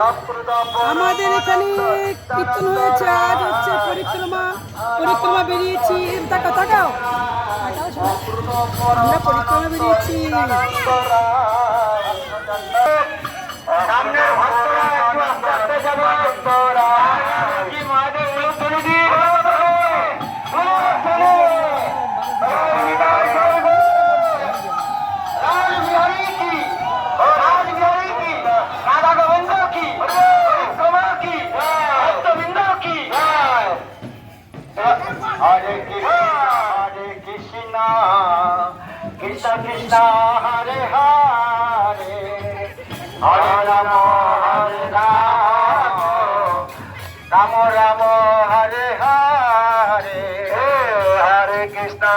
আমাদের এখানে কীর্তন হয়েছে, আজ হচ্ছে পরিক্রমা বেরিয়েছি। তাকাও তাকাও, আমরা পরিক্রমা বেরিয়েছি। Hare Krishna, Krishna Krishna, Hare Hare, Hare Rama, Hare Rama, Rama Rama, Hare Hare, Hare Krishna,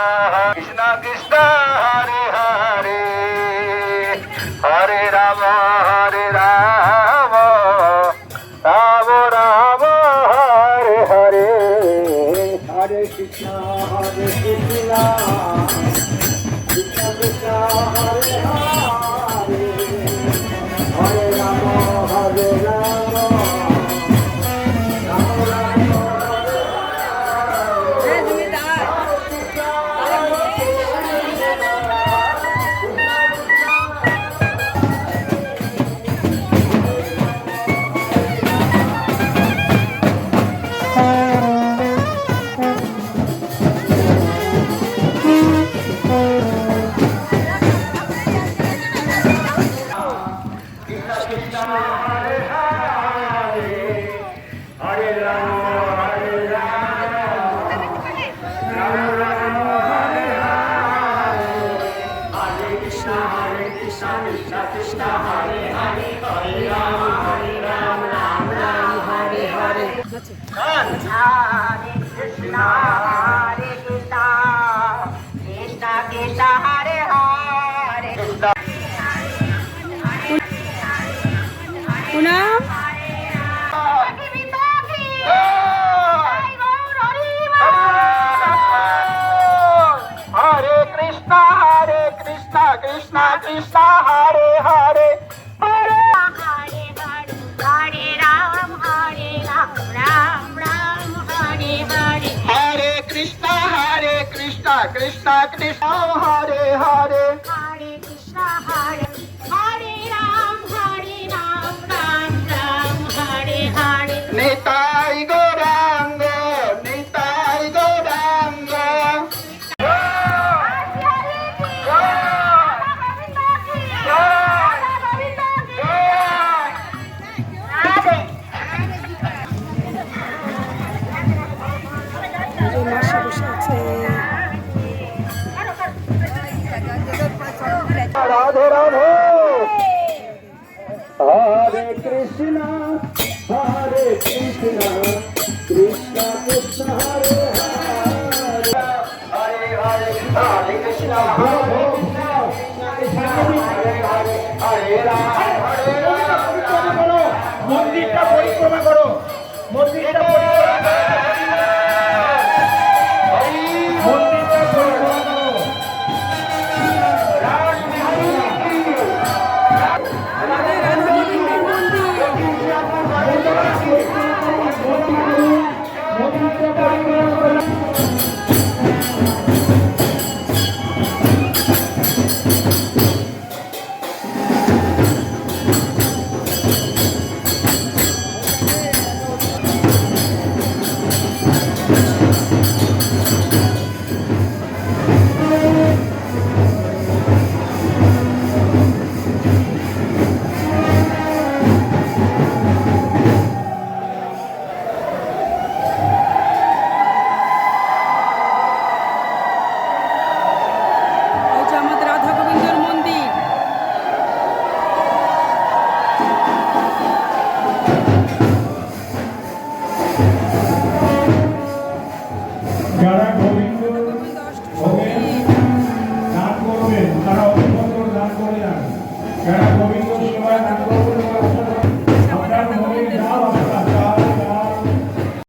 Krishna Krishna, Hare Hare, Hare Rama, Hare Rama, Rama Rama, Hare Hare. Hare Krishna, Hare Krishna, Krishna Krishna, Hare Hare, Hare Rama, Hare Rama, Rama Rama, Hare Krishna, Hare Krishna, Krishna Krishna, Hare Hare. Poonam Hare Krishna, Hare Krishna, Krishna Krishna, Hare Hare, Hare Hare Ram, Ram Ram, Hare Hare. Hare Krishna, Krishna Krishna, Hare Hare. Hare Krishna, Hare Ram, Ram Ram, Hare Hare. Nitai Gauranga, Nitai Gauranga. মাসে বসে আছে। Radhe Radhe. Hare Krishna, Hare Krishna, Krishna Krishna, Hare Hare, Hare Hare, Hare Krishna, Hare Krishna, Krishna Hare Hare, Hare Rama, Hare Rama. মন্দিরটা পরিক্রমা করো, মন্দিরটা পরিক্রমা করো, মন্দিরটা পরিক্রমা করো। আমাদের রাধা গোবিন্দের মন্দির। যারা গোবিন্দ হবেন দান করবেন, তারা অভিনন্দন দান করে যান। যারা